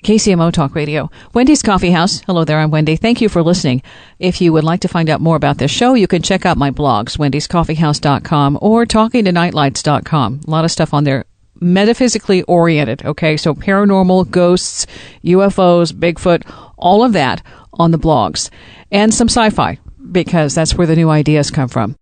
KCMO Talk Radio. Wendy's Coffee House. Hello there, I'm Wendy. Thank you for listening. If you would like to find out more about this show, you can check out my blogs, wendyscoffeehouse.com or talkingtonightlights.com. A lot of stuff on there, metaphysically oriented, okay? So paranormal, ghosts, UFOs, Bigfoot, all of that on the blogs. And some sci-fi, because that's where the new ideas come from.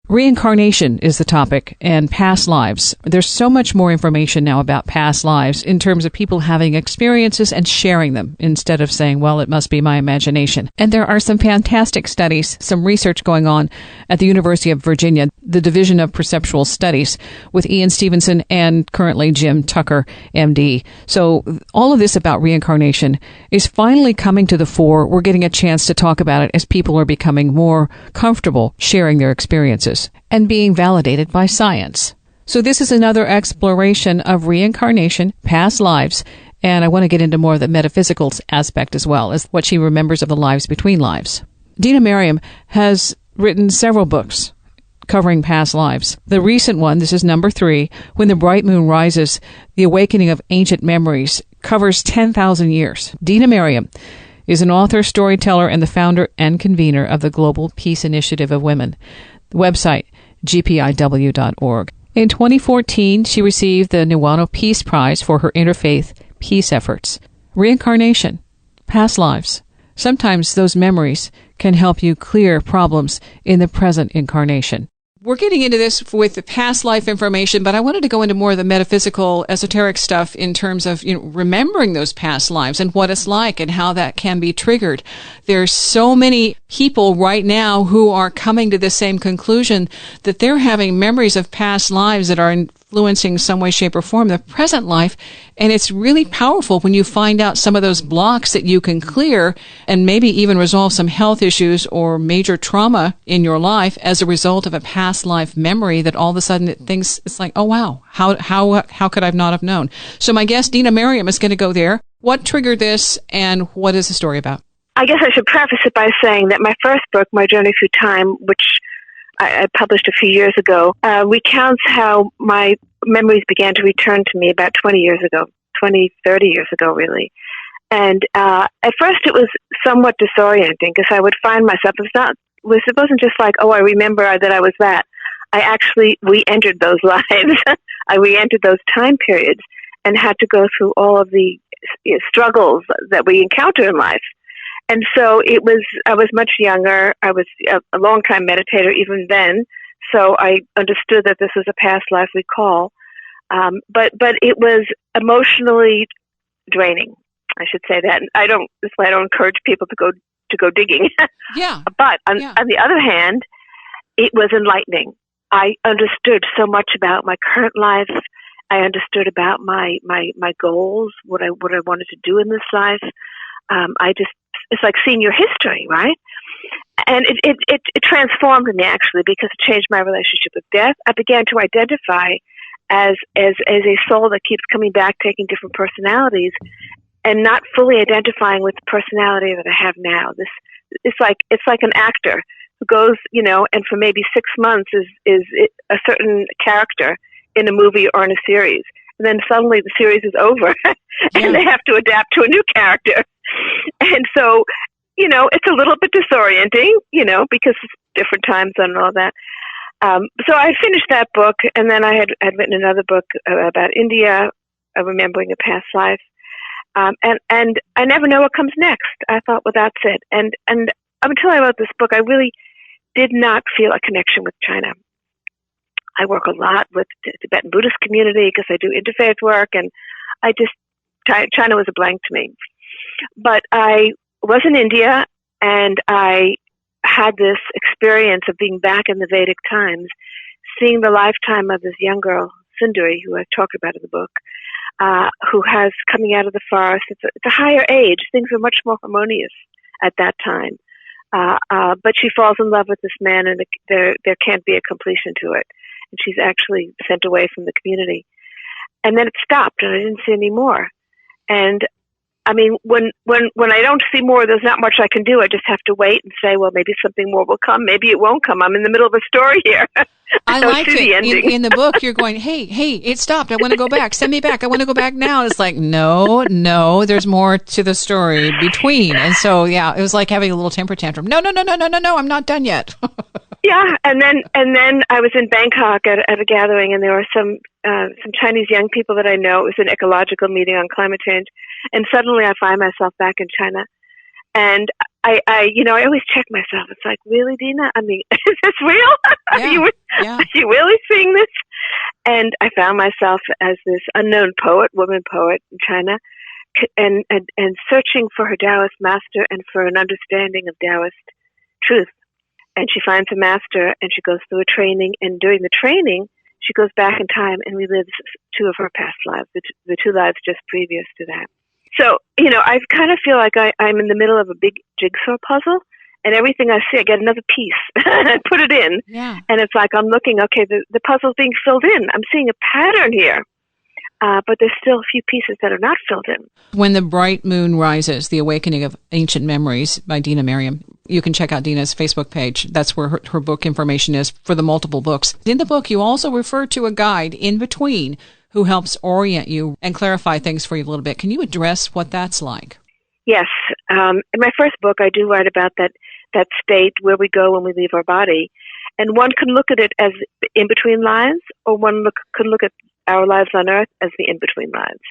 Reincarnation is the topic, and past lives. There's so much more information now about past lives in terms of people having experiences and sharing them instead of saying, well, it must be my imagination. And there are some fantastic studies, some research going on at the University of Virginia, the Division of Perceptual Studies, with Ian Stevenson and currently Jim Tucker, MD. So all of this about reincarnation is finally coming to the fore. We're getting a chance to talk about it as people are becoming more comfortable sharing their experiences and being validated by science. So this is another exploration of reincarnation, past lives, and I want to get into more of the metaphysical aspect as well as what she remembers of the lives between lives. Dena Merriam has written several books covering past lives. The recent one, this is number 3, When the Bright Moon Rises, The Awakening of Ancient Memories, covers 10,000 years. Dena Merriam is an author, storyteller, and the founder and convener of the Global Peace Initiative of Women. The website, gpiw.org. In 2014, she received the Nuano Peace Prize for her interfaith peace efforts. Reincarnation, past lives. Sometimes those memories can help you clear problems in the present incarnation. We're getting into this with the past life information, but I wanted to go into more of the metaphysical, esoteric stuff in terms of, remembering those past lives and what it's like and how that can be triggered. There's so many people right now who are coming to the same conclusion that they're having memories of past lives that are influencing some way, shape, or form the present life. And it's really powerful when you find out some of those blocks that you can clear and maybe even resolve some health issues or major trauma in your life as a result of a past life memory that all of a sudden it's like, oh wow, how could I not have known? So my guest, Dena Merriam, is going to go there. What triggered this and what is the story about? I guess I should preface it by saying that my first book, My Journey Through Time, which I published a few years ago, recounts how my memories began to return to me about 30 years ago, really. And at first it was somewhat disorienting because I would find myself, it wasn't just like, oh, I remember that I was that. I actually re-entered those lives. I re-entered those time periods and had to go through all of the struggles that we encounter in life. And so I was much younger. I was a long-time meditator even then, so I understood that this was a past life recall. But it was emotionally draining, I should say that. That's why I don't encourage people to go digging. Yeah. But on the other hand, it was enlightening. I understood so much about my current life. I understood about my goals, what I wanted to do in this life. It's like seeing your history, right? And it transformed me actually because it changed my relationship with death. I began to identify as a soul that keeps coming back, taking different personalities, and not fully identifying with the personality that I have now. It's like an actor who goes, and for maybe 6 months is a certain character in a movie or in a series. And then suddenly the series is over and they have to adapt to a new character. And so, it's a little bit disorienting, because it's different time zone and all that. So I finished that book, and then I had written another book about India, remembering a past life. And I never know what comes next. I thought, well, that's it. And until I wrote this book, I really did not feel a connection with China. I work a lot with the Tibetan Buddhist community because I do interfaith work, and China was a blank to me. But I was in India, and I had this experience of being back in the Vedic times, seeing the lifetime of this young girl, Sundari, who I've talked about in the book, who has coming out of the forest. It's a higher age. Things were much more harmonious at that time. But she falls in love with this man, and there can't be a completion to it. And she's actually sent away from the community. And then it stopped, and I didn't see any more. And I mean, when I don't see more, there's not much I can do. I just have to wait and say, well, maybe something more will come. Maybe it won't come. I'm in the middle of a story here. I like it. In the book, you're going, hey, it stopped. I want to go back. Send me back. I want to go back now. It's like, no, there's more to the story between. And so, yeah, it was like having a little temper tantrum. No, I'm not done yet. Yeah, and then I was in Bangkok at a gathering, and there were some Chinese young people that I know. It was an ecological meeting on climate change, and suddenly I find myself back in China, and I always check myself. It's like, really, Dena? I mean, is this real? Yeah. Are you really seeing this? And I found myself as this unknown woman poet in China, and searching for her Taoist master and for an understanding of Taoist truth. And she finds a master, and she goes through a training. And during the training, she goes back in time and relives two of her past lives, the two lives just previous to that. So, I kind of feel like I'm in the middle of a big jigsaw puzzle, and everything I see, I get another piece and put it in. Yeah. And it's like I'm looking, okay, the puzzle's being filled in. I'm seeing a pattern here. But there's still a few pieces that are not filled in. When the Bright Moon Rises, The Awakening of Ancient Memories by Dena Merriam. You can check out Dena's Facebook page. That's where her book information is for the multiple books. In the book, you also refer to a guide in between who helps orient you and clarify things for you a little bit. Can you address what that's like? Yes. In my first book, I do write about that state where we go when we leave our body. And one can look at it as in-between lives, or one could look at our lives on Earth as the in-between lives,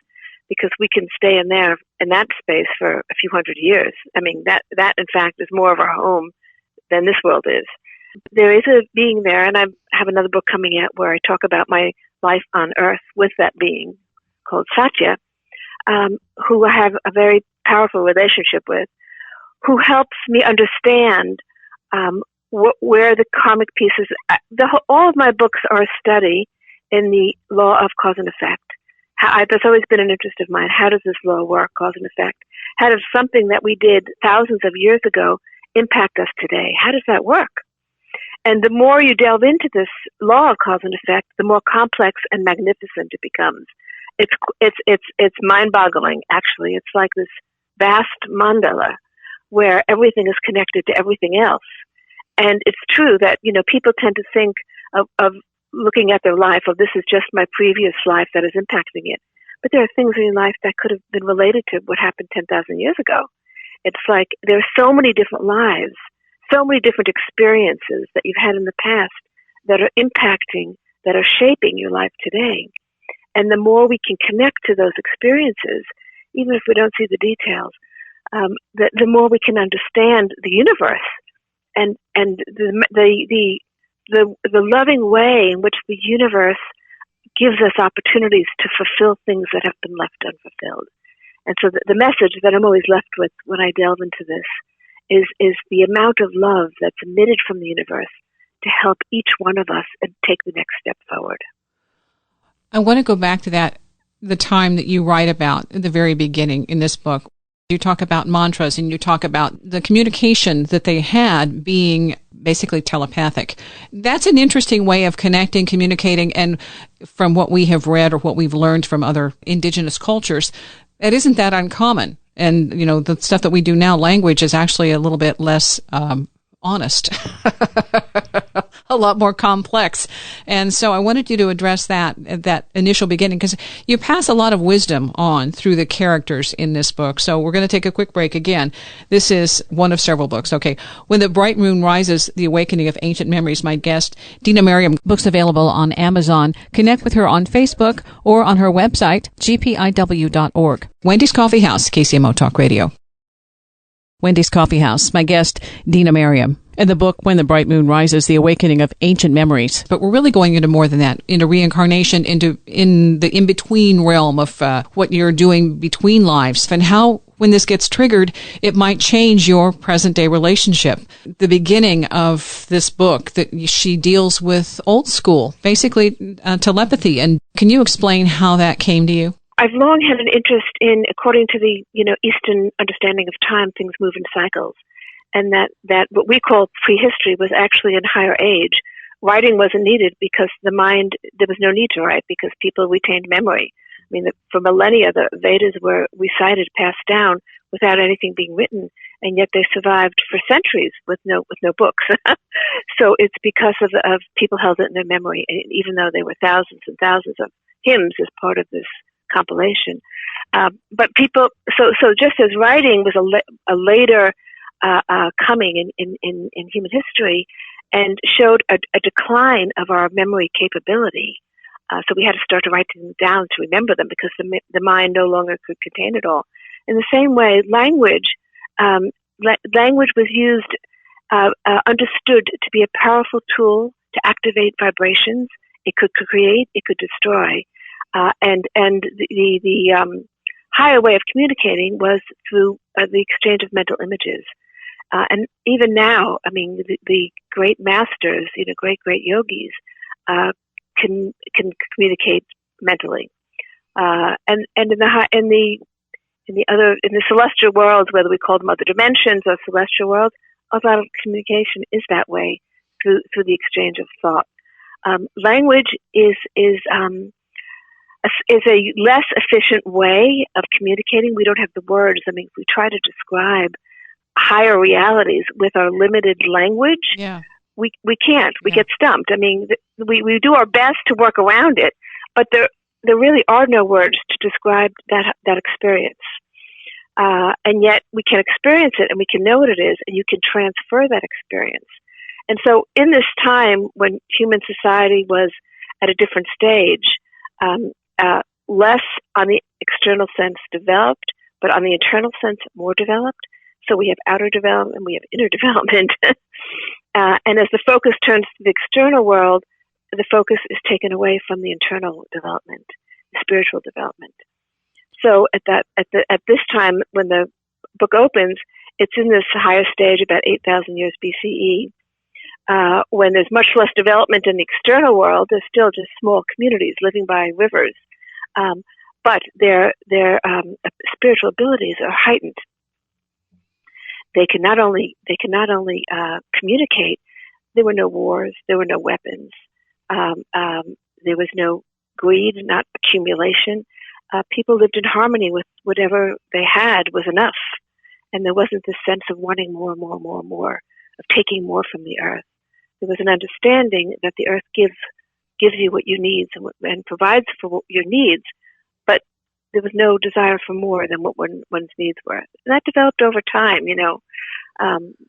because we can stay in that space for a few hundred years. I mean, that in fact is more of our home than this world is. There is a being there, and I have another book coming out where I talk about my life on Earth with that being called Satya, who I have a very powerful relationship with, who helps me understand where the karmic pieces. All of my books are a study in the law of cause and effect. That's always been an interest of mine. How does this law work, cause and effect? How does something that we did thousands of years ago impact us today? How does that work? And the more you delve into this law of cause and effect, the more complex and magnificent it becomes. It's mind-boggling, actually. It's like this vast mandala where everything is connected to everything else. And it's true that, people tend to think of looking at their life, this is just my previous life that is impacting it. But there are things in your life that could have been related to what happened 10,000 years ago. It's like there are so many different lives, so many different experiences that you've had in the past that are impacting, that are shaping your life today. And the more we can connect to those experiences, even if we don't see the details, the more we can understand the universe and the loving way in which the universe gives us opportunities to fulfill things that have been left unfulfilled. And so the message that I'm always left with when I delve into this is the amount of love that's emitted from the universe to help each one of us and take the next step forward. I want to go back to the time that you write about at the very beginning in this book. You talk about mantras, and you talk about the communication that they had being basically telepathic. That's an interesting way of connecting, communicating, and from what we have read or what we've learned from other indigenous cultures, it isn't that uncommon. And, the stuff that we do now, language is actually a little bit less honest, a lot more complex. And so I wanted you to address that initial beginning, because you pass a lot of wisdom on through the characters in this book. So we're going to take a quick break again. This is one of several books. Okay. When the Bright Moon Rises, The Awakening of Ancient Memories, my guest, Dena Merriam. Books available on Amazon. Connect with her on Facebook or on her website, gpiw.org. Wendy's Coffee House, KCMO Talk Radio. Wendy's Coffee House. My guest, Dena Merriam. And the book, When the Bright Moon Rises, The Awakening of Ancient Memories. But we're really going into more than that, into reincarnation, in the in-between realm of what you're doing between lives, and how, when this gets triggered, it might change your present-day relationship. The beginning of this book, that she deals with old school, basically telepathy. And can you explain how that came to you? I've long had an interest in, according to the Eastern understanding of time, things move in cycles, and that what we call prehistory was actually in higher age. Writing wasn't needed because the mind, there was no need to write because people retained memory. mean, for millennia, the Vedas were recited, passed down without anything being written, and yet they survived for centuries with no books. So it's because of people held it in their memory, even though there were thousands and thousands of hymns as part of this compilation. But people, so just as writing was a later coming in human history, and showed a decline of our memory capability. So we had to start to write them down to remember them, because the mind no longer could contain it all. In the same way, language was used, understood to be a powerful tool to activate vibrations. It could create, it could destroy, and the higher way of communicating was through the exchange of mental images. And even now, I mean, the great masters, great yogis, can communicate mentally. And in the celestial worlds, whether we call them other dimensions or celestial worlds, a lot of communication is that way through the exchange of thought. Language is a less efficient way of communicating. We don't have the words. I mean, if we try to describe higher realities with our limited language, we can't. We get stumped. I mean, we do our best to work around it, but there really are no words to describe that experience. And yet we can experience it, and we can know what it is, and you can transfer that experience. And so in this time when human society was at a different stage, less on the external sense developed, but on the internal sense more developed. So we have outer development, we have inner development. And as the focus turns to the external world, the focus is taken away from the internal development, the spiritual development. So at this time, when the book opens, it's in this higher stage, about 8,000 years BCE, when there's much less development in the external world. There's still just small communities living by rivers, but their spiritual abilities are heightened. They can not only communicate. There were no wars. There were no weapons. There was no greed, not accumulation. People lived in harmony with whatever they had was enough, and there wasn't this sense of wanting more, of taking more from the earth. There was an understanding that the earth gives you what you need and provides for your needs, but there was no desire for more than what one's needs were. And that developed over time,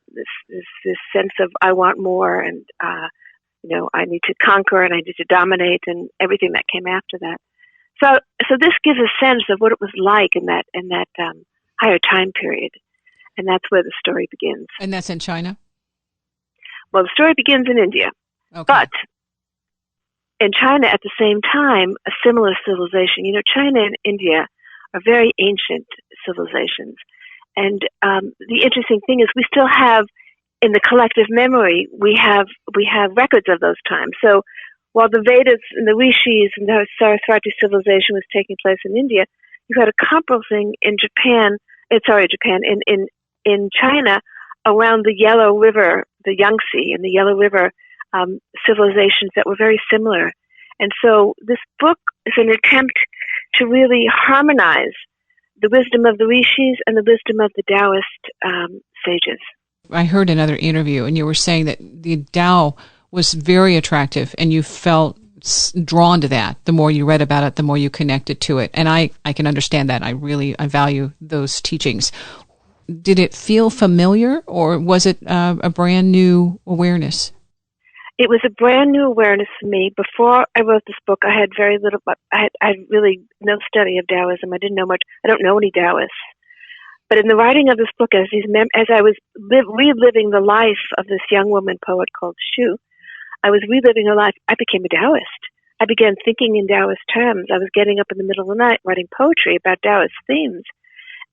this sense of I want more, and I need to conquer and I need to dominate, and everything that came after that. So this gives a sense of what it was like in that higher time period, and that's where the story begins. And that's in China? Well, the story begins in India, okay. But in China at the same time, a similar civilization. China and India are very ancient civilizations, and the interesting thing is we still have, in the collective memory, we have records of those times. So while the Vedas and the Rishis and the Saraswati civilization was taking place in India, you had a comparable thing in in China, around the Yellow River, the Yangtze and the Yellow River civilizations that were very similar. And so this book is an attempt to really harmonize the wisdom of the Rishis and the wisdom of the Taoist sages. I heard another interview, and you were saying that the Tao was very attractive, and you felt drawn to that. The more you read about it, the more you connected to it. And I can understand that. I value those teachings. Did it feel familiar, or was it a brand new awareness? It was a brand new awareness for me. Before I wrote this book, I had very little, I had really no study of Taoism. I didn't know much. I don't know any Taoists. But in the writing of this book, as I was reliving the life of this young woman poet called Shu, I was reliving her life. I became a Taoist. I began thinking in Taoist terms. I was getting up in the middle of the night writing poetry about Taoist themes.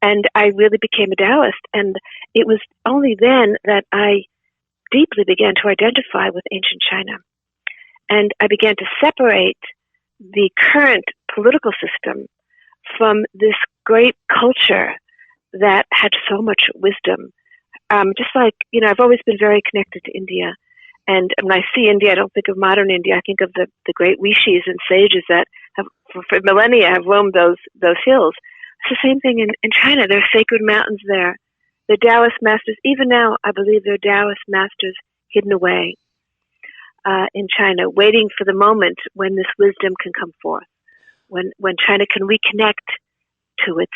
And I really became a Taoist. And it was only then that I deeply began to identify with ancient China. And I began to separate the current political system from this great culture that had so much wisdom. Just like, I've always been very connected to India. And when I see India, I don't think of modern India. I think of the great rishis and sages that for millennia have roamed those hills. It's the same thing in China. There are sacred mountains there. The Taoist masters, even now, I believe there are Taoist masters hidden away in China, waiting for the moment when this wisdom can come forth, when China can reconnect to its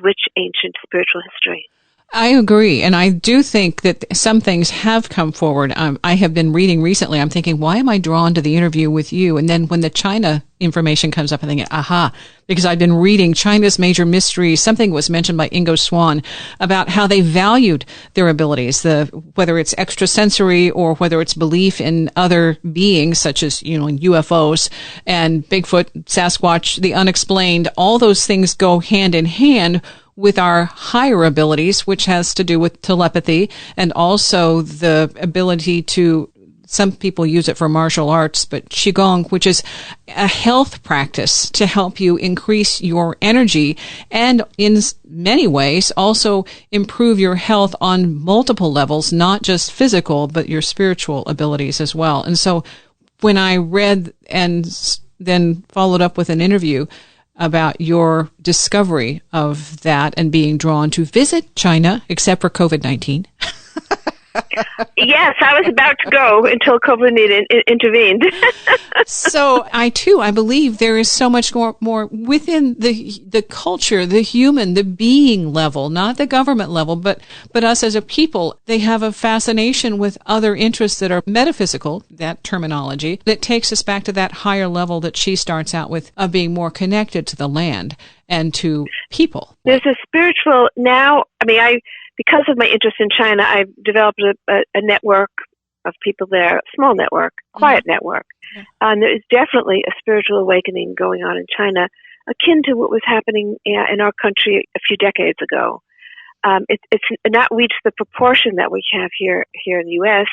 rich ancient spiritual history. I agree. And I do think that some things have come forward. I have been reading recently. I'm thinking, why am I drawn to the interview with you? And then when the China information comes up, I think, aha, because I've been reading China's Major Mysteries. Something was mentioned by Ingo Swann about how they valued their abilities, whether it's extrasensory or whether it's belief in other beings, such as, UFOs and Bigfoot, Sasquatch, the unexplained. All those things go hand in hand with our higher abilities, which has to do with telepathy and also the ability to, some people use it for martial arts, but Qigong, which is a health practice to help you increase your energy and in many ways also improve your health on multiple levels, not just physical, but your spiritual abilities as well. And so when I read and then followed up with an interview about your discovery of that and being drawn to visit China, except for COVID-19. Yes, I was about to go until COVID intervened. So I believe there is so much more within the culture, the human, the being level, not the government level, but us as a people. They have a fascination with other interests that are metaphysical, that terminology, that takes us back to that higher level that she starts out with, of being more connected to the land and to people. There's a spiritual now. Because of my interest in China, I've developed a network of people there, a small network, quiet network. And there is definitely a spiritual awakening going on in China, akin to what was happening in our country a few decades ago. It's not reached the proportion that we have here in the U.S.,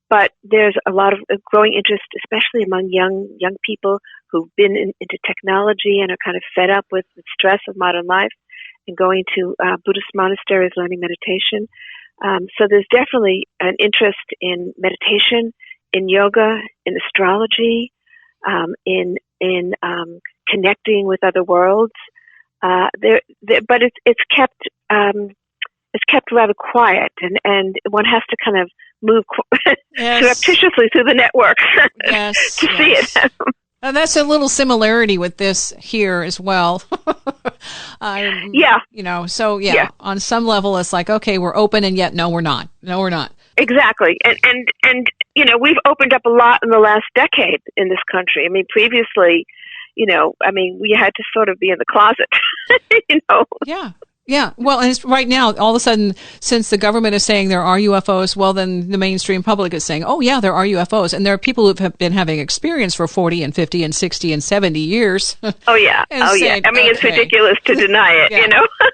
but there's a lot of growing interest, especially among young people who've been into technology and are kind of fed up with the stress of modern life, and going to Buddhist monasteries, learning meditation. So there's definitely an interest in meditation, in yoga, in astrology, in connecting with other worlds. But it's kept rather quiet, and one has to kind of move surreptitiously through the networks to see it. And that's a little similarity with this here as well. On some level it's like, okay, we're open, and yet no, we're not. Exactly. And we've opened up a lot in the last decade in this country. Previously, we had to sort of be in the closet, Yeah. Well, and it's right now, all of a sudden, since the government is saying there are UFOs, well, then the mainstream public is saying, oh, yeah, there are UFOs. And there are people who have been having experience for 40 and 50 and 60 and 70 years. Oh, yeah. Saying, it's ridiculous to deny it,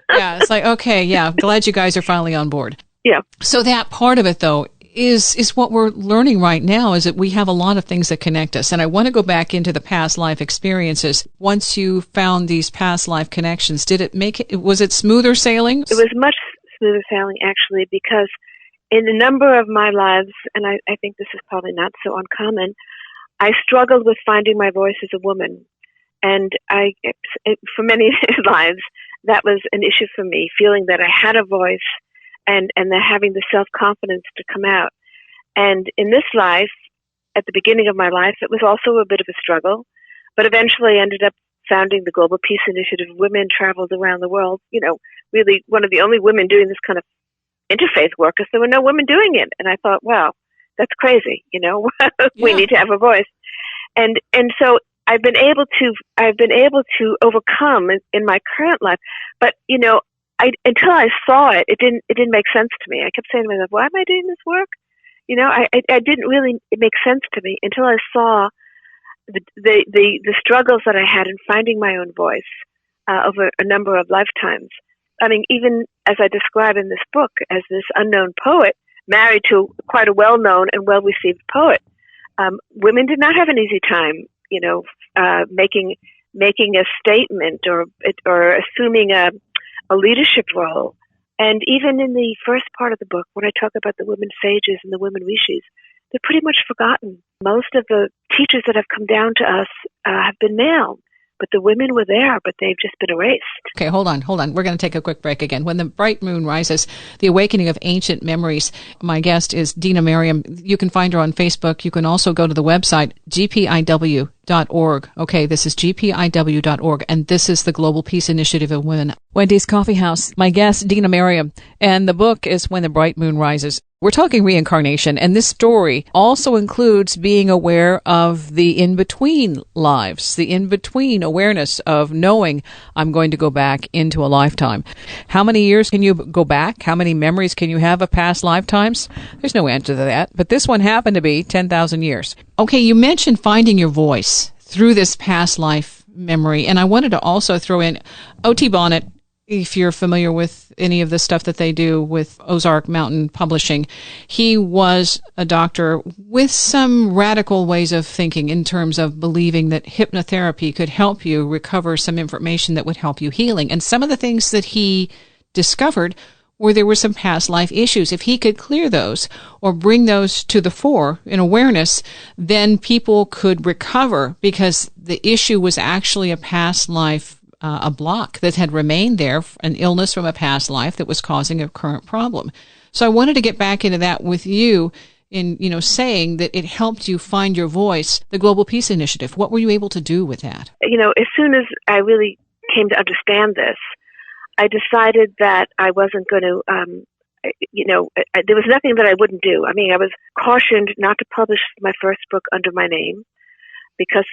Yeah, it's like, okay, yeah, glad you guys are finally on board. Yeah. So that part of it, though, is what we're learning right now, is that we have a lot of things that connect us. And I want to go back into the past life experiences. Once you found these past life connections, was it smoother sailing? It was much smoother sailing, actually, because in a number of my lives, and I think this is probably not so uncommon, I struggled with finding my voice as a woman. And for many lives, that was an issue for me, feeling that I had a voice and having the self-confidence to come out. And in this life, at the beginning of my life, it was also a bit of a struggle, but eventually I ended up founding the Global Peace Initiative. Women traveled around the world, really one of the only women doing this kind of interfaith work, because there were no women doing it. And I thought, wow, that's crazy, we need to have a voice. And so I've been able to overcome in my current life, but until I saw it, it didn't make sense to me. I kept saying to myself, "Why am I doing this work?" I didn't really make sense to me until I saw the struggles that I had in finding my own voice over a number of lifetimes. Even as I describe in this book, as this unknown poet married to quite a well-known and well-received poet, women did not have an easy time, making a statement or assuming a leadership role. And even in the first part of the book, when I talk about the women sages and the women rishis, they're pretty much forgotten. Most of the teachers that have come down to us have been male. but the women were there, but they've just been erased. Okay, hold on. We're going to take a quick break again. When the Bright Moon Rises, The Awakening of Ancient Memories. My guest is Dena Merriam. You can find her on Facebook. You can also go to the website, gpiw.org. Okay, this is gpiw.org, and this is the Global Peace Initiative of Women. Wendy's Coffee House. My guest, Dena Merriam, and the book is When the Bright Moon Rises. We're talking reincarnation, and this story also includes being aware of the in-between lives, the in-between awareness of knowing I'm going to go back into a lifetime. How many years can you go back? How many memories can you have of past lifetimes? There's no answer to that, but this one happened to be 10,000 years. Okay, you mentioned finding your voice through this past life memory, and I wanted to also throw in O.T. Bonnet. If you're familiar with any of the stuff that they do with Ozark Mountain Publishing, he was a doctor with some radical ways of thinking in terms of believing that hypnotherapy could help you recover some information that would help you healing. And some of the things that he discovered were there were some past life issues. If he could clear those or bring those to the fore in awareness, then people could recover because the issue was actually a past life a block that had remained there, an illness from a past life that was causing a current problem. So I wanted to get back into that with you in, saying that it helped you find your voice, the Global Peace Initiative. What were you able to do with that? As soon as I really came to understand this, I decided that I wasn't going to, there was nothing that I wouldn't do. I mean, I was cautioned not to publish my first book under my name, because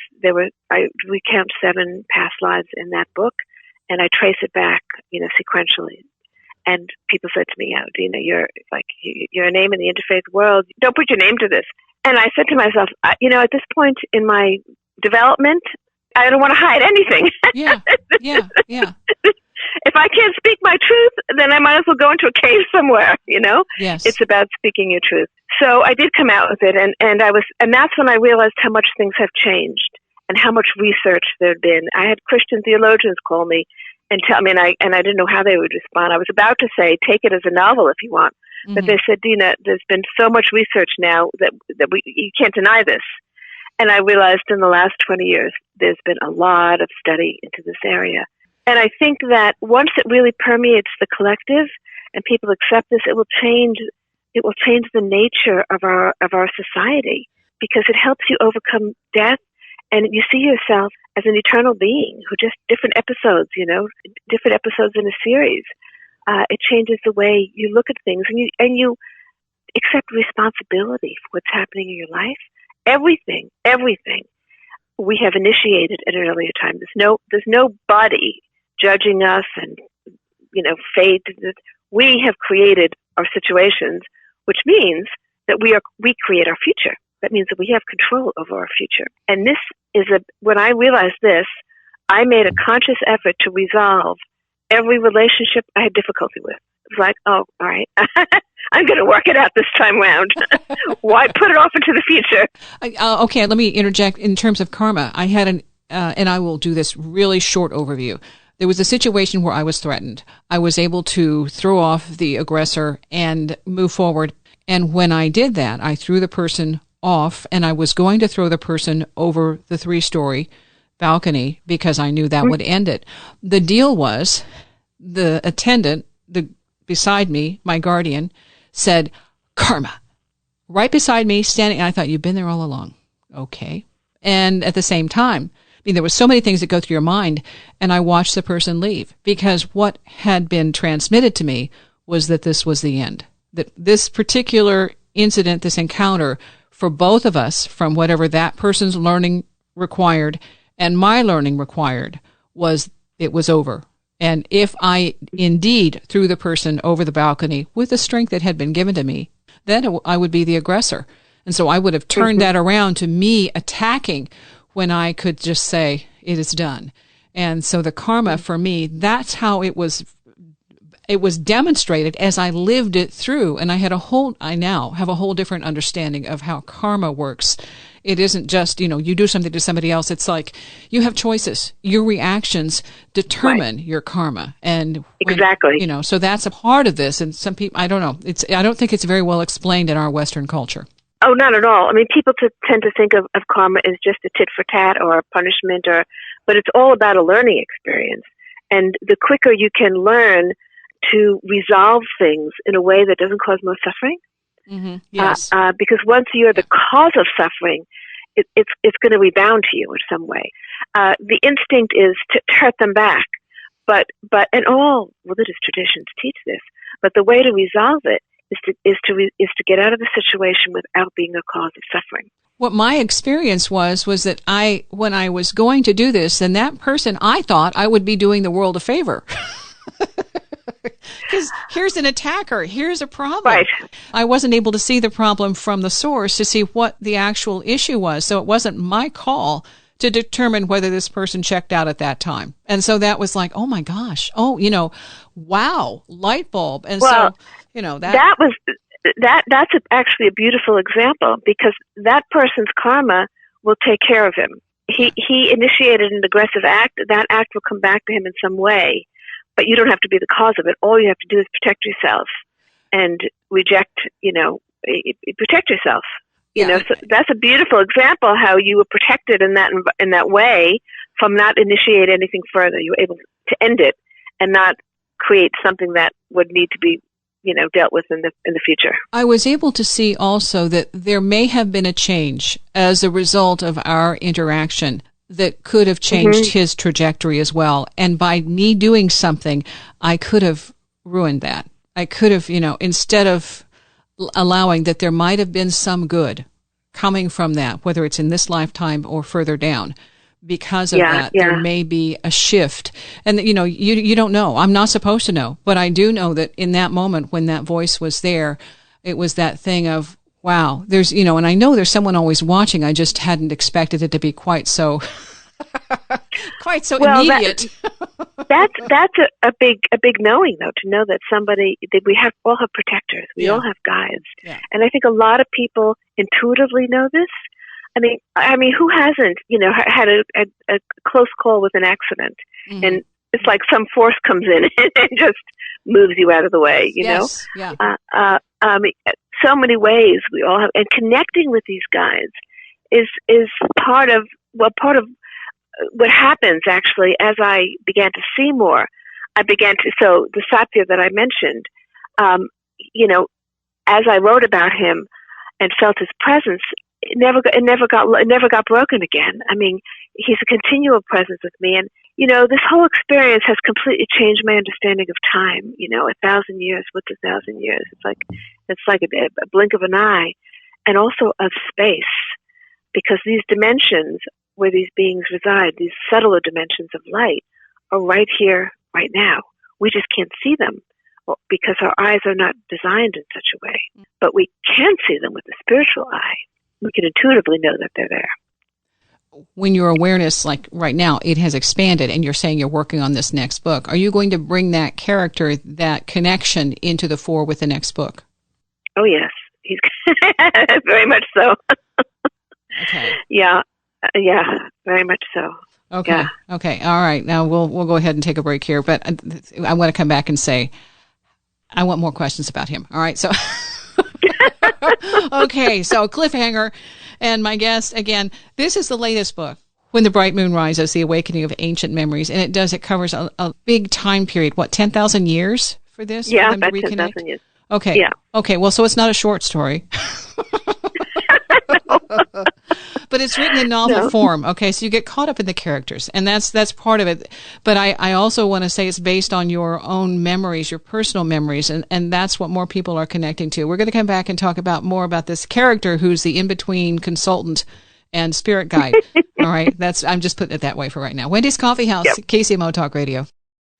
I recount 7 past lives in that book, and I trace it back, sequentially. And people said to me, Dena, you're a name in the interfaith world. Don't put your name to this. And I said to myself, at this point in my development, I don't want to hide anything. Yeah. If I can't speak my truth, then I might as well go into a cave somewhere, Yes. It's about speaking your truth. So I did come out with it, and that's when I realized how much things have changed and how much research there had been. I had Christian theologians call me and tell me, and I didn't know how they would respond. I was about to say, take it as a novel if you want, but they said, Dena, there's been so much research now that you can't deny this. And I realized in the last 20 years, there's been a lot of study into this area. And I think that once it really permeates the collective and people accept this, it will change the nature of our society, because it helps you overcome death, and you see yourself as an eternal being who just different episodes in a series. It changes the way you look at things, and you accept responsibility for what's happening in your life. Everything we have initiated at an earlier time. There's nobody judging us and fate. We have created our situations, which means that we create our future. That means that we have control over our future. And this is when I realized this, I made a conscious effort to resolve every relationship I had difficulty with. It was like, oh, all right, I'm going to work it out this time round. Why put it off into the future? Okay, let me interject in terms of karma. I had and I will do this really short overview. There was a situation where I was threatened. I was able to throw off the aggressor and move forward. And when I did that, I threw the person off, and I was going to throw the person over the 3-story balcony because I knew that would end it. The deal was the attendant beside me, my guardian, said, karma, right beside me, standing. And I thought, you've been there all along. Okay. And at the same time, there were so many things that go through your mind, and I watched the person leave because what had been transmitted to me was that this was the end. That this particular incident, this encounter, for both of us, from whatever that person's learning required and my learning required, it was over. And if I indeed threw the person over the balcony with the strength that had been given to me, then I would be the aggressor. And so I would have turned that around to me attacking when I could just say, it is done. And so the karma for me, that's how it was demonstrated as I lived it through. And I now have a whole different understanding of how karma works. It isn't just, you do something to somebody else. It's like you have choices. Your reactions determine your karma. And exactly. So that's a part of this. And some people, I don't know. I don't think it's very well explained in our Western culture. Oh, not at all. People tend to think of karma as just a tit for tat or a punishment, but it's all about a learning experience. And the quicker you can learn to resolve things in a way that doesn't cause more suffering, yes, because once you're the cause of suffering, it's going to rebound to you in some way. The instinct is to hurt them back, but and all religious traditions teach this. But the way to resolve it is to get out of the situation without being a cause of suffering. What my experience was that when I was going to do this, then that person, I thought I would be doing the world a favor. Because here's an attacker, here's a problem. Right. I wasn't able to see the problem from the source to see what the actual issue was. So it wasn't my call to determine whether this person checked out at that time. And so that was like, oh my gosh, wow, light bulb. And well, so, that's actually a beautiful example, because that person's karma will take care of him. He initiated an aggressive act. That act will come back to him in some way, but you don't have to be the cause of it. All you have to do is protect yourself and protect yourself. So that's a beautiful example how you were protected in that way from not initiate anything further. You were able to end it and not create something that would need to be dealt with in the future. I was able to see also that there may have been a change as a result of our interaction that could have changed his trajectory as well. And by me doing something, I could have ruined that. I could have, instead of allowing that there might have been some good coming from that, whether it's in this lifetime or further down. Because of that, there may be a shift. And, you don't know. I'm not supposed to know. But I do know that in that moment when that voice was there, it was that thing of, wow, there's, and I know there's someone always watching. I just hadn't expected it to be quite so immediate. That's a big knowing, though, to know that somebody, that we all have protectors. We all have guides. Yeah. And I think a lot of people intuitively know this. I mean, who hasn't, had a close call with an accident, and it's like some force comes in and just moves you out of the way, know? Yeah. So many ways we all have, and connecting with these guides is part of what happens actually as I began to see more. So the Satya that I mentioned, as I wrote about him and felt his presence, it never got broken again. I mean, he's a continual presence with me, and this whole experience has completely changed my understanding of time. 1,000 years. What's 1,000 years? It's like a blink of an eye, and also of space, because these dimensions where these beings reside, these subtler dimensions of light, are right here, right now. We just can't see them because our eyes are not designed in such a way, but we can see them with the spiritual eye. We can intuitively know that they're there. When your awareness, like right now, it has expanded and you're saying you're working on this next book, are you going to bring that character, that connection into the fore with the next book? Oh, yes. He's very much so. Okay. Yeah, very much so. Okay. Yeah. Okay. All right. Now we'll go ahead and take a break here, but I want to come back and say I want more questions about him. All right. So okay, so cliffhanger, and my guest, again, this is the latest book, When the Bright Moon Rises, The Awakening of Ancient Memories, and it covers a big time period, 10,000 years for this? Yeah, for them to about reconnect? 10,000 years. Okay. Yeah. Okay, well, so it's not a short story. But it's written in novel form, okay? So you get caught up in the characters, and that's part of it. But I also want to say it's based on your own memories, your personal memories, and that's what more people are connecting to. We're going to come back and talk more about this character who's the in-between consultant and spirit guide. All right? I'm just putting it that way for right now. Wendy's Coffee House, yep. KCMO Talk Radio.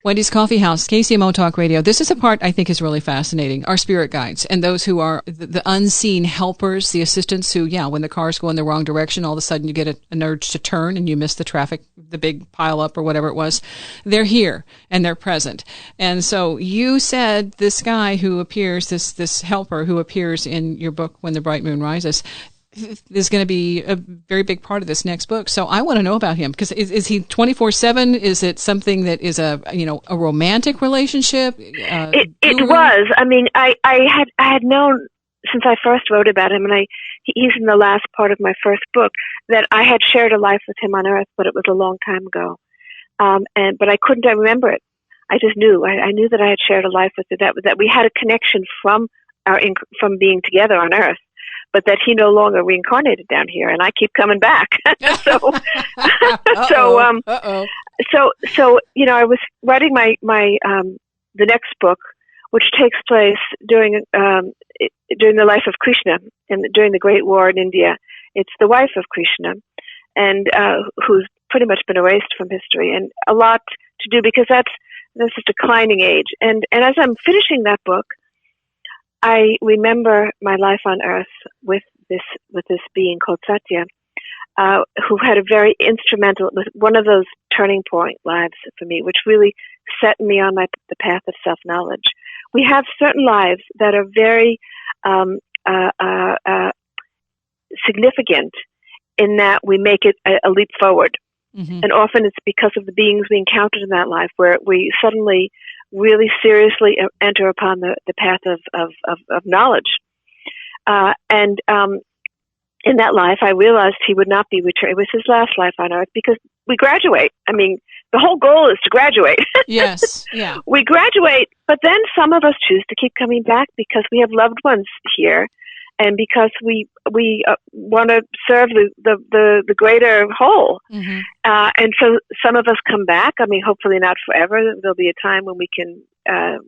Wendy's Coffee House, KCMO Talk Radio. This is a part I think is really fascinating. Our spirit guides and those who are the unseen helpers, the assistants who, when the cars go in the wrong direction, all of a sudden you get an urge to turn and you miss the traffic, the big pile up or whatever it was. The're here and they're present. And so you said this guy who appears, this helper who appears in your book, When the Bright Moon Rises, is going to be a very big part of this next book. So I want to know about him, because is he 24/7? Is it something that is a romantic relationship? It was. I mean, I had known since I first wrote about him, and he's in the last part of my first book, that I had shared a life with him on Earth, but it was a long time ago. But I couldn't remember it. I just knew. I knew that I had shared a life with him, that we had a connection from being together on Earth, but that he no longer reincarnated down here, and I keep coming back. So, I was writing my the next book, which takes place during the life of Krishna and during the Great War in India. It's the wife of Krishna, and who's pretty much been erased from history, and a lot to do because that's a declining age. And as I'm finishing that book, I remember my life on Earth with this being called Satya, who had a very instrumental, one of those turning point lives for me, which really set me on the path of self-knowledge. We have certain lives that are very significant in that we make it a leap forward. Mm-hmm. And often it's because of the beings we encountered in that life, where we suddenly really seriously enter upon the path of knowledge. And in that life, I realized he would not be returned. It was his last life on Earth, because we graduate. I mean, the whole goal is to graduate. Yes, yeah. We graduate, but then some of us choose to keep coming back because we have loved ones here, and because we want to serve the greater whole. Mm-hmm. And so some of us come back. I mean, hopefully not forever. There'll be a time when we can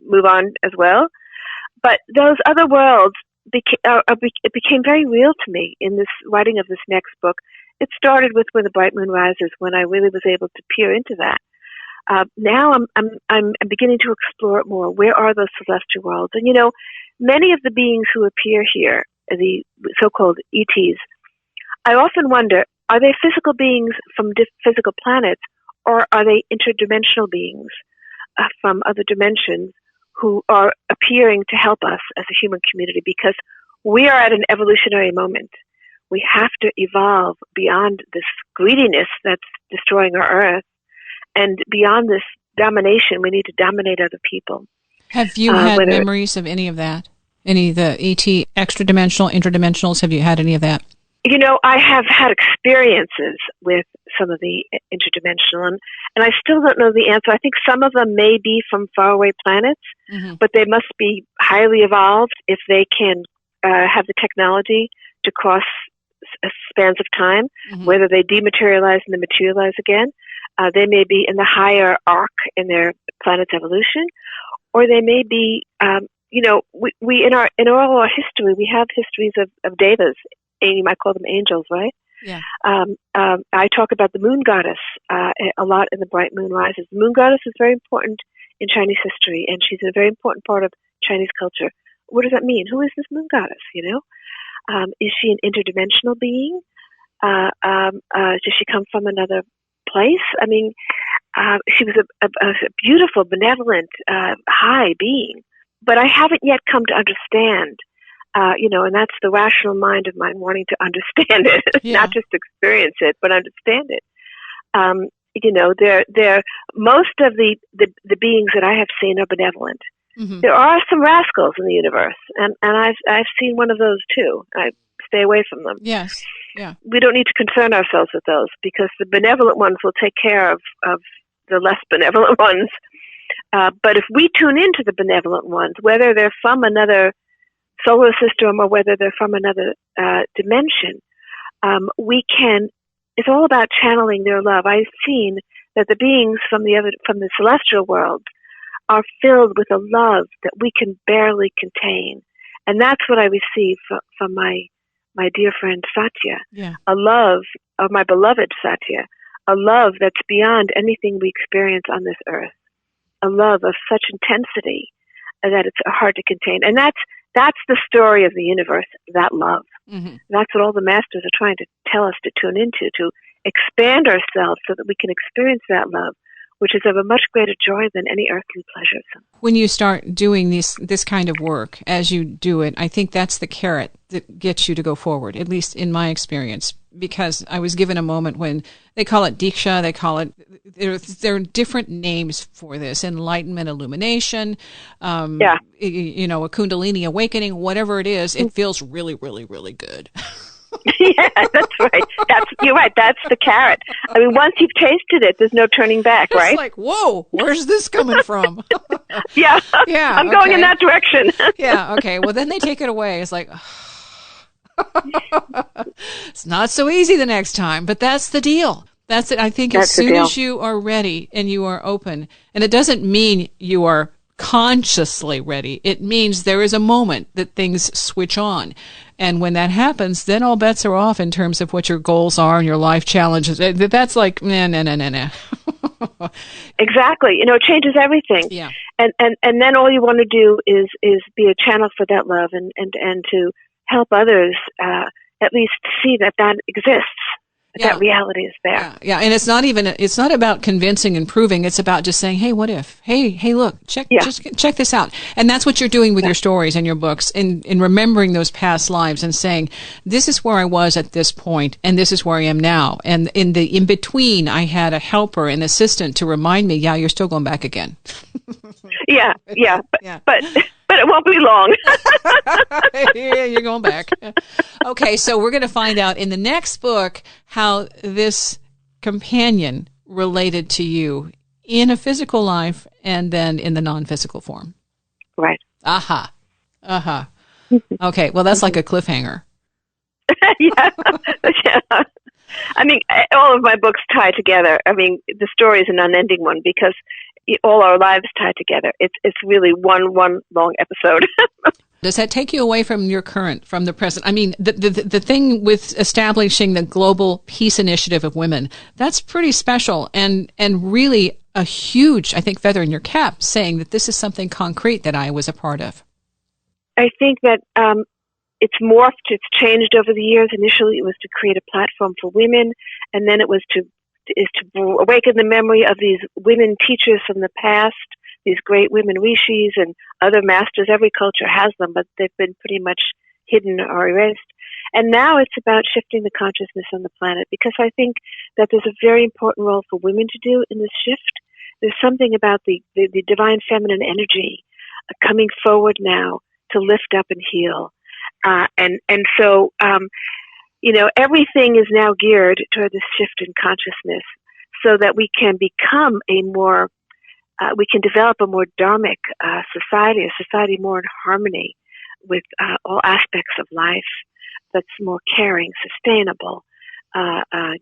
move on as well. But those other worlds it became very real to me in this writing of this next book. It started with When the Bright Moon Rises, when I really was able to peer into that. Now I'm beginning to explore it more. Where are those celestial worlds? And many of the beings who appear here, the so-called ETs, I often wonder, are they physical beings from physical planets, or are they interdimensional beings from other dimensions who are appearing to help us as a human community? Because we are at an evolutionary moment. We have to evolve beyond this greediness that's destroying our Earth, and beyond this domination. We need to dominate other people. Have you had memories of any of that? Any of the ET extra-dimensional, interdimensionals? Have you had any of that? I have had experiences with some of the interdimensional, and I still don't know the answer. I think some of them may be from faraway planets, mm-hmm. but they must be highly evolved if they can have the technology to cross spans of time, mm-hmm. whether they dematerialize and then materialize again. They may be in the higher arc in their planet's evolution, or they may be, we in all our history, we have histories of devas. You might call them angels, right? Yeah. I talk about the moon goddess a lot in The Bright Moon Rises. The moon goddess is very important in Chinese history, and she's a very important part of Chinese culture. What does that mean? Who is this moon goddess? Is she an interdimensional being? Does she come from another place? I mean, she was a beautiful, benevolent, high being, but I haven't yet come to understand. And that's the rational mind of mine wanting to understand it, not just experience it, but understand it. They're most of the beings that I have seen are benevolent. Mm-hmm. There are some rascals in the universe, and I've seen one of those too. I stay away from them. Yes, yeah. We don't need to concern ourselves with those, because the benevolent ones will take care of the less benevolent ones. But if we tune into the benevolent ones, whether they're from another solar system or whether they're from another dimension, we can. It's all about channeling their love. I've seen that the beings from the celestial world are filled with a love that we can barely contain, and that's what I receive from my dear friend Satya. Yeah. A love of my beloved Satya, a love that's beyond anything we experience on this earth, a love of such intensity that it's hard to contain, and that's the story of the universe, that love. Mm-hmm. That's what all the masters are trying to tell us to tune into, to expand ourselves so that we can experience that love, which is of a much greater joy than any earthly pleasures. When you start doing this kind of work, as you do it, I think that's the carrot that gets you to go forward, at least in my experience. because I was given a moment when they call it Diksha, there are different names for this, enlightenment, illumination, a Kundalini awakening, whatever it is, it feels really, really, really good. Yeah, that's right. You're right. That's the carrot. I mean, once you've tasted it, there's no turning back, right? It's like, whoa, where's this coming from? Yeah, I'm going in that direction. Yeah, okay. Well, then they take it away. It's like, it's not so easy the next time, but that's the deal. That's it. I think as soon as you are ready and you are open, and it doesn't mean you are consciously ready. It means there is a moment that things switch on. And when that happens, then all bets are off in terms of what your goals are and your life challenges. That's like, nah. Exactly. It changes everything. Yeah. And then all you want to do is be a channel for that love and to help others at least see that exists. That reality is there. Yeah. And it's not about convincing and proving. It's about just saying, hey, what if? Hey, look, check this out. And that's what you're doing with your stories and your books, in remembering those past lives and saying, this is where I was at this point, and this is where I am now. And in between, I had a helper, an assistant to remind me, you're still going back again. Yeah. But it won't be long. Yeah, you're going back. Okay, so we're going to find out in the next book how this companion related to you in a physical life and then in the non-physical form. Right. Aha. Okay, well, that's like a cliffhanger. Yeah. I mean, all of my books tie together. I mean, the story is an unending one because all our lives tie together. It's really one long episode. Does that take you away from from the present? I mean, the thing with establishing the global peace initiative of women, that's pretty special and really a huge, I think, feather in your cap, saying that this is something concrete that I was a part of. I think that it's morphed, it's changed over the years. Initially, it was to create a platform for women, and then it was to awaken the memory of these women teachers from the past, these great women rishis and other masters. Every culture has them, but they've been pretty much hidden or erased. And now it's about shifting the consciousness on the planet, because I think that there's a very important role for women to do in this shift. There's something about the divine feminine energy coming forward now to lift up and heal. So everything is now geared toward this shift in consciousness so that we can become we can develop a more dharmic society, a society more in harmony with all aspects of life, that's more caring, sustainable,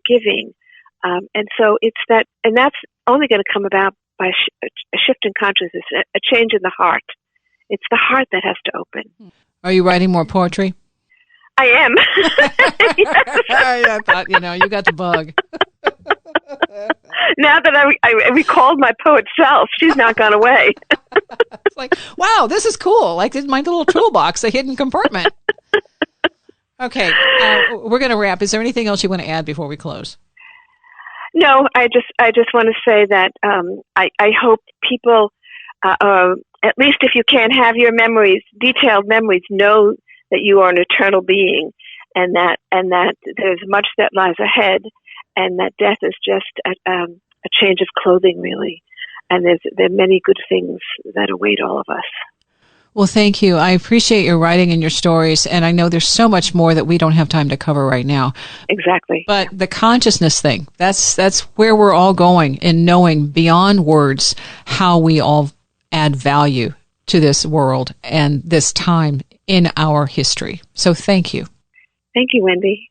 giving. And so it's that, and that's only going to come about by a shift in consciousness, a change in the heart. It's the heart that has to open. Are you writing more poetry? I am. I thought, you got the bug. Now that I recalled my poet self, she's not gone away. It's like, wow, this is cool. Like, this is my little toolbox, a hidden compartment. Okay, we're going to wrap. Is there anything else you want to add before we close? No, I just want to say that I hope people, at least if you can't have your memories, detailed memories, know that you are an eternal being, and that there's much that lies ahead, and that death is just a change of clothing, really. And there are many good things that await all of us. Well, thank you. I appreciate your writing and your stories, and I know there's so much more that we don't have time to cover right now. Exactly. But the consciousness thing, that's where we're all going, in knowing beyond words how we all add value to this world and this time in our history. So thank you. Thank you, Wendy.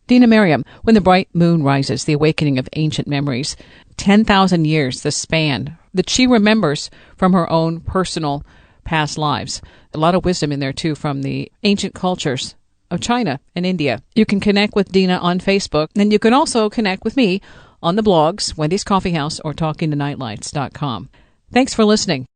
Dena Merriam, When the Bright Moon Rises, The Awakening of Ancient Memories. 10,000 years, the span that she remembers from her own personal past lives. A lot of wisdom in there, too, from the ancient cultures of China and India. You can connect with Dena on Facebook, and you can also connect with me on the blogs, Wendy's Coffee House or TalkingToNightlights.com. Thanks for listening.